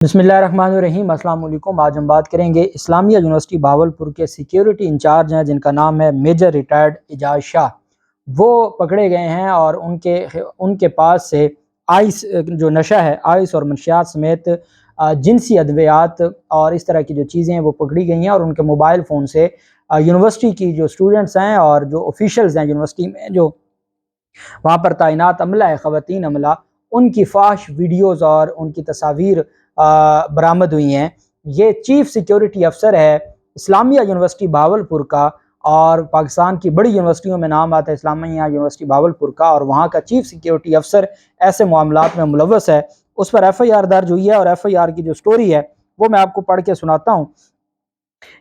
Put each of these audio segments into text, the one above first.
बिस्मिल्लाहिर्रहमानिर्रहीम। अस्सलाम वालेकुम। आज हम बात करेंगे इस्लामिया यूनिवर्सिटी भावलपुर के सिक्योरिटी इंचार्ज हैं जिनका नाम है मेजर रिटायर्ड एजाज शाह। वो पकड़े गए हैं और उनके पास से आइस जो नशा है, आइस और मनशियात समेत जिनसी अद्वियात और इस तरह की जो चीज़ें हैं वो पकड़ी गई हैं। और उनके मोबाइल फ़ोन से यूनिवर्सिटी की जो स्टूडेंट्स हैं और जो ऑफिशियल्स हैं यूनिवर्सिटी में, जो वहाँ पर तैनात अमला है, ख़वातीन अमला, उनकी फाश वीडियोज़ और उनकी तस्वीर बरामद हुई हैं। ये चीफ़ सिक्योरिटी अफसर है इस्लामिया यूनिवर्सिटी भावलपुर का, और पाकिस्तान की बड़ी यूनिवर्सिटियों में नाम आता है इस्लामिया यूनिवर्सिटी भावलपुर का, और वहाँ का चीफ़ सिक्योरिटी अफसर ऐसे मामलात में मुलव्वस है। उस पर FIR दर्ज हुई है और FIR की जो स्टोरी है वो मैं आपको पढ़ के सुनाता हूँ।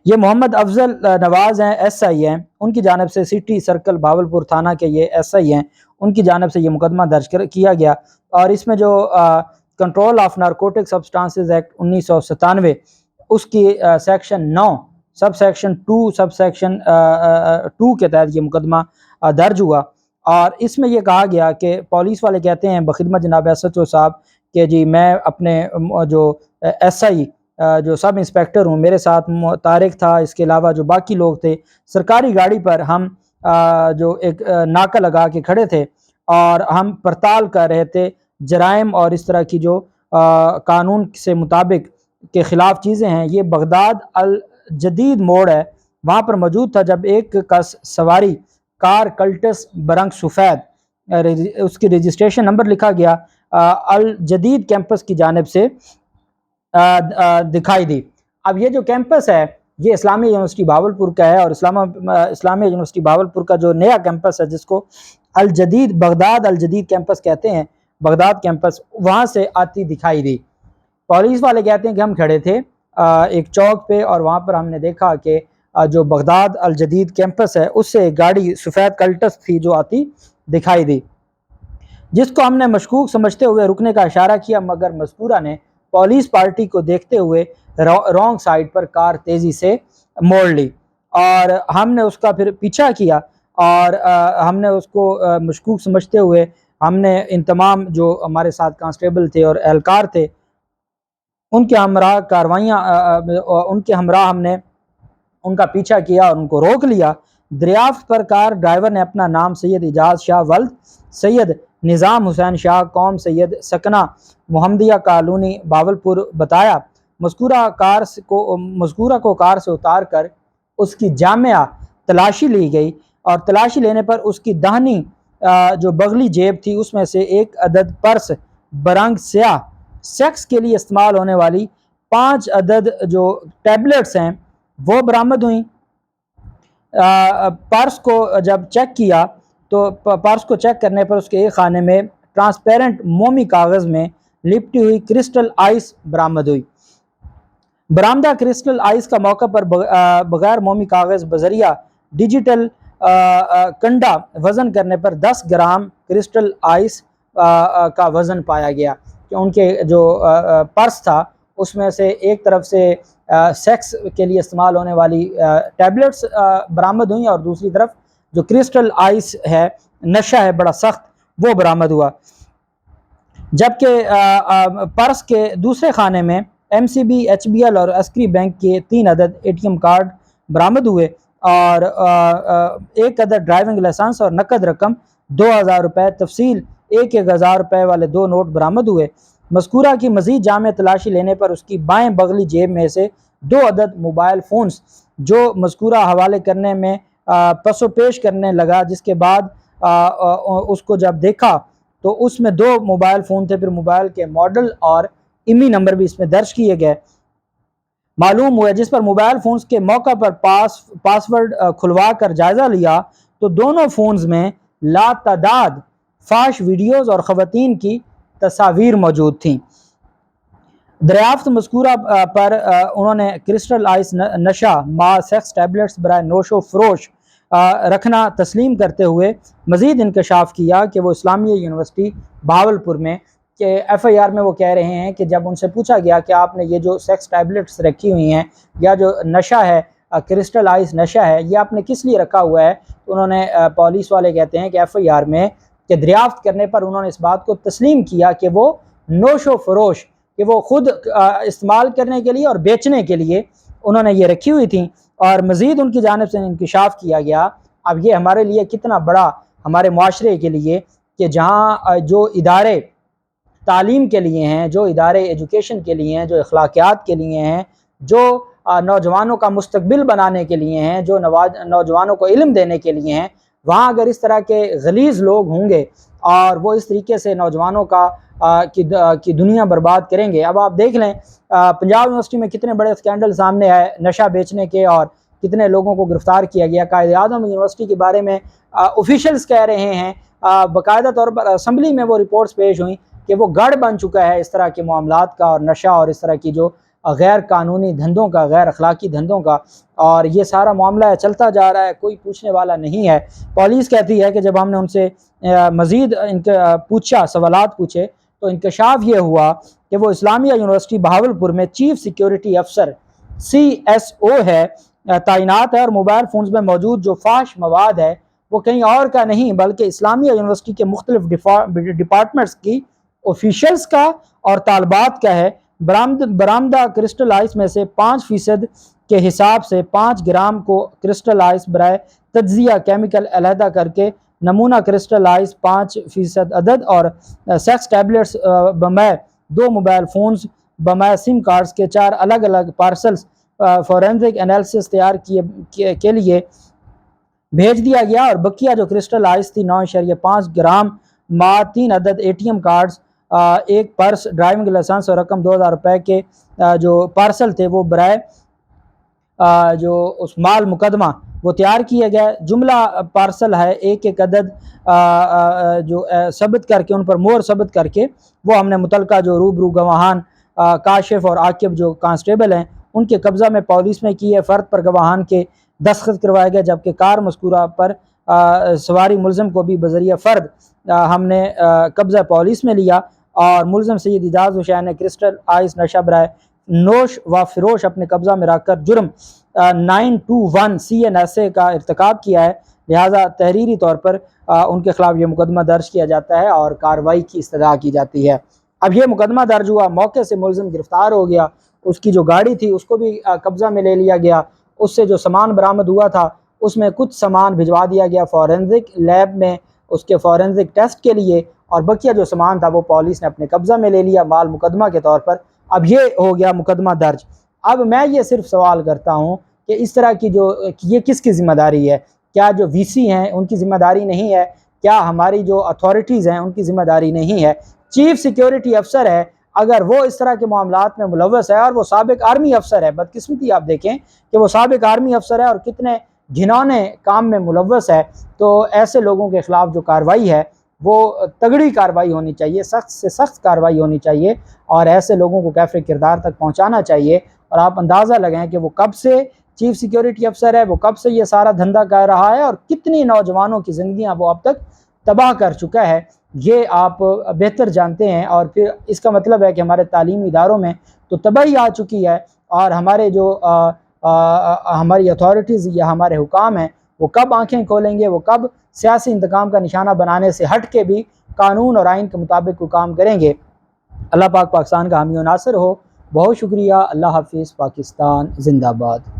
ये मोहम्मद अफजल नवाज़ हैं, SI हैं। उनकी जानब से सिटी सर्कल भावलपुर थाना के ये SI हैं, उनकी जानब से ये मुकदमा दर्ज किया गया। और इसमें जो control of narcotic substances act 1997 उसकी section 9 sub section 2 sub section 2 के तहत ये मुकदमा दर्ज हुआ। और इसमें यह कहा गया कि पुलिस वाले कहते हैं बखिदमत जनाब SHO साहब कि जी मैं अपने जो SI जो सब इंस्पेक्टर हूँ, मेरे साथ तारिक था, इसके अलावा जो बाकी लोग थे, सरकारी गाड़ी पर हम जो एक नाका लगा के खड़े थे और हम पड़ताल कर रहे थे जराइम और इस तरह की जो कानून से मुताबिक के ख़िलाफ़ चीज़ें हैं। ये बगदाद अल जदीद मोड़ है, वहाँ पर मौजूद था जब एक कस सवारी कार कल्टस बरंग सफ़ेद, उसकी रजिस्ट्रेशन नंबर लिखा गया अल जदीद कैंपस की जानिब से दिखाई दी। अब ये जो कैंपस है ये इस्लामिया यूनिवर्सिटी भावलपुर का है, और इस्लामिया यूनिवर्सिटी भावलपुर का जो नया कैंपस है जिसको अल जदीद बगदाद अल जदीद कैंपस कहते हैं, बगदाद कैंपस, वहाँ से आती दिखाई दी। पुलिस वाले कहते हैं कि हम खड़े थे एक चौक पे और वहाँ पर हमने देखा कि जो बगदाद अल जदीद कैंपस है उससे एक गाड़ी सफ़ेद कल्टस थी जो आती दिखाई दी, जिसको हमने मशकूक समझते हुए रुकने का इशारा किया, मगर मज़कूरा ने पुलिस पार्टी को देखते हुए रॉन्ग साइड पर कार तेज़ी से मोड़ ली। और हमने उसका फिर पीछा किया और हमने उसको मशकूक समझते हुए हमने इन तमाम जो हमारे साथ कांस्टेबल थे और एहलकार थे उनके हमरा हमने उनका पीछा किया और उनको रोक लिया। दरियाफ्त पर कार ड्राइवर ने अपना नाम सैयद एजाज शाह वल्द सैयद निज़ाम हुसैन शाह कौम सैयद सकना मोहम्मदिया कॉलोनी भावलपुर बताया। मज़कूरा को कार से उतार कर उसकी जामिया तलाशी ली गई और तलाशी लेने पर उसकी दाहिनी जो बगली जेब थी उसमें से एक अदद पर्स बरंग स्याह सेक्स के लिए इस्तेमाल होने वाली 5 अदद जो टैबलेट्स हैं वो बरामद हुई। पर्स को जब चेक किया तो पर्स को चेक करने पर उसके एक खाने में ट्रांसपेरेंट मोमी कागज़ में लिपटी हुई क्रिस्टल आइस बरामद हुई। बरामदा क्रिस्टल आइस का मौका पर बगैर मोमी कागज़ बजरिया डिजिटल कंडा वज़न करने पर 10 ग्राम क्रिस्टल आइस का वज़न पाया गया कि उनके जो पर्स था उसमें से एक तरफ से सेक्स के लिए इस्तेमाल होने वाली टैबलेट्स बरामद हुई और दूसरी तरफ जो क्रिस्टल आइस है, नशा है बड़ा सख्त, वो बरामद हुआ। जबकि पर्स के दूसरे खाने में MCB HBL और अस्करी बैंक के 3 अदद ATM कार्ड बरामद हुए और एक अदद ड्राइविंग लाइसेंस और नकद रकम 2000 रुपये तफसील 1000 रुपये वाले 2 नोट बरामद हुए। मज़कूरा की मज़ीद जामे तलाशी लेने पर उसकी बाएं बगली जेब में से 2 अदद मोबाइल फ़ोन्स जो मज़कूरा हवाले करने में पसो पेश करने लगा, जिसके बाद उसको जब देखा तो उसमें 2 मोबाइल फ़ोन थे। फिर मोबाइल के मॉडल और IMEI नंबर भी इसमें दर्ज किए गए। मालूम हुआ जिस पर मोबाइल फ़ोन्स के मौका पर पासवर्ड खुलवा कर जायज़ा लिया तो दोनों फ़ोन्स में लातादाद फाश वीडियोज़ और ख़वातीन की तस्वीर मौजूद थीं। दरियाफ्त मज़कूरा पर उन्होंने क्रिस्टल आइस नशा सेक्स टैबलेट्स बराए नोशो फरोश रखना तस्लीम करते हुए मज़ीद इंकशाफ किया कि वो इस्लामिया यूनिवर्सिटी भावलपुर में के FIR में वो कह रहे हैं कि जब उनसे पूछा गया कि आपने ये जो सेक्स टैबलेट्स रखी हुई हैं या जो नशा है क्रिस्टल आइस नशा है ये आपने किस लिए रखा हुआ है, तो उन्होंने पुलिस वाले कहते हैं कि FIR में कि दरियाफ्त करने पर उन्होंने इस बात को तस्लीम किया कि वो नोशो फरोश کہ وہ خود استعمال کرنے کے لیے اور بیچنے کے لیے انہوں نے یہ رکھی ہوئی تھیں، اور مزید ان کی جانب سے انکشاف کیا گیا۔ اب یہ ہمارے لیے کتنا بڑا ہمارے معاشرے کے لیے کہ جہاں جو ادارے تعلیم کے لیے ہیں، جو ادارے ایجوکیشن کے لیے ہیں، جو اخلاقیات کے لیے ہیں، جو نوجوانوں کا مستقبل بنانے کے لیے ہیں، جو نوجوانوں کو علم دینے کے لیے ہیں، وہاں اگر اس طرح کے غلیظ لوگ ہوں گے اور وہ اس طریقے سے نوجوانوں کی دنیا برباد کریں گے۔ اب آپ دیکھ لیں پنجاب یونیورسٹی میں کتنے بڑے اسکینڈل سامنے آئے نشہ بیچنے کے، اور کتنے لوگوں کو گرفتار کیا گیا۔ قائد اعظم یونیورسٹی کے بارے میں آفیشلز کہہ رہے ہیں، باقاعدہ طور پر اسمبلی میں وہ رپورٹس پیش ہوئیں کہ وہ گڑھ بن چکا ہے اس طرح کے معاملات کا، اور نشہ اور اس طرح کی جو غیر قانونی دھندوں کا، غیر اخلاقی دھندوں کا، اور یہ سارا معاملہ چلتا جا رہا ہے، کوئی پوچھنے والا نہیں ہے۔ پولیس کہتی ہے کہ جب ہم نے ان سے مزید سوالات پوچھے تو انکشاف یہ ہوا کہ وہ اسلامیہ یونیورسٹی بہاولپور میں چیف سیکیورٹی افسر CSO ہے، تعینات ہے، اور موبائل فونز میں موجود جو فحش مواد ہے وہ کہیں اور کا نہیں بلکہ اسلامیہ یونیورسٹی کے مختلف ڈپارٹمنٹس کی آفیشلز کا اور طالبات کا ہے۔ برآمدہ کرسٹل آئس میں سے 5% کے حساب سے 5 گرام کو کرسٹل آئس برائے تجزیہ کیمیکل علیحدہ کر کے نمونہ کرسٹل آئس 5% عدد اور سیکس ٹیبلٹس بمائے 2 موبائل فونز بمائے سم کارڈز کے 4 الگ الگ پارسلز فورینزک انالیسس تیار کے لیے بھیج دیا گیا، اور بقیہ جو کرسٹل آئس تھی 9.5 گرام ما 3 عدد ATM کارڈز، ایک پرس، ڈرائیونگ لائسنس اور رقم 2000 روپے کے جو پارسل تھے وہ برائے جو اس مال مقدمہ وہ تیار کیے گئے۔ جملہ پارسل ہے ایک ایک عدد جو ثبت کر کے، ان پر مہر ثبت کر کے وہ ہم نے متعلقہ جو روبرو گواہان کاشف اور عاقب جو کانسٹیبل ہیں ان کے قبضہ میں پولیس میں کی ہے۔ فرد پر گواہان کے دستخط کروائے گئے، جبکہ کار مذکورہ پر سواری ملزم کو بھی بذریعہ فرد ہم نے قبضہ پولیس میں لیا، اور ملزم سید اعجاز حسین نے کرسٹل آئس نشہ برائے نوش و فروش اپنے قبضہ میں رکھ کر جرم 921 CNSA کا ارتکاب کیا ہے، لہٰذا تحریری طور پر ان کے خلاف یہ مقدمہ درج کیا جاتا ہے اور کارروائی کی استدعا کی جاتی ہے۔ اب یہ مقدمہ درج ہوا، موقع سے ملزم گرفتار ہو گیا، اس کی جو گاڑی تھی اس کو بھی قبضہ میں لے لیا گیا، اس سے جو سامان برآمد ہوا تھا اس میں کچھ سامان بھجوا دیا گیا فورینزک لیب میں اس کے فورینزک ٹیسٹ کے لیے، اور بقیہ جو سامان تھا وہ پولیس نے اپنے قبضہ میں لے لیا مال مقدمہ کے طور پر۔ اب یہ ہو گیا مقدمہ درج۔ اب میں یہ صرف سوال کرتا ہوں کہ اس طرح کی یہ کس کی ذمہ داری ہے؟ کیا جو VC ہیں ان کی ذمہ داری نہیں ہے؟ کیا ہماری جو اتھارٹیز ہیں ان کی ذمہ داری نہیں ہے؟ چیف سیکیورٹی افسر ہے، اگر وہ اس طرح کے معاملات میں ملوث ہے، اور وہ سابق آرمی افسر ہے، بدقسمتی آپ دیکھیں کہ وہ سابق آرمی افسر ہے اور کتنے گھنونے کام میں ملوث ہے، تو ایسے لوگوں کے خلاف جو کارروائی ہے وہ تگڑی کارروائی ہونی چاہیے، سخت سے سخت کارروائی ہونی چاہیے، اور ایسے لوگوں کو کیفر کردار تک پہنچانا چاہیے۔ اور آپ اندازہ لگائیں کہ وہ کب سے چیف سیکیورٹی افسر ہے، وہ کب سے یہ سارا دھندا کر رہا ہے، اور کتنی نوجوانوں کی زندگیاں وہ اب تک تباہ کر چکا ہے، یہ آپ بہتر جانتے ہیں۔ اور پھر اس کا مطلب ہے کہ ہمارے تعلیمی اداروں میں تو تباہی آ چکی ہے، اور ہمارے جو ہماری اتھارٹیز یا ہمارے حکام ہیں وہ کب آنکھیں کھولیں گے، وہ کب سیاسی انتقام کا نشانہ بنانے سے ہٹ کے بھی قانون اور آئین کے مطابق کوئی کام کریں گے۔ اللہ پاک پاکستان کا حامی و ناصر ہو۔ بہت شکریہ۔ اللہ حافظ۔ پاکستان زندہ باد۔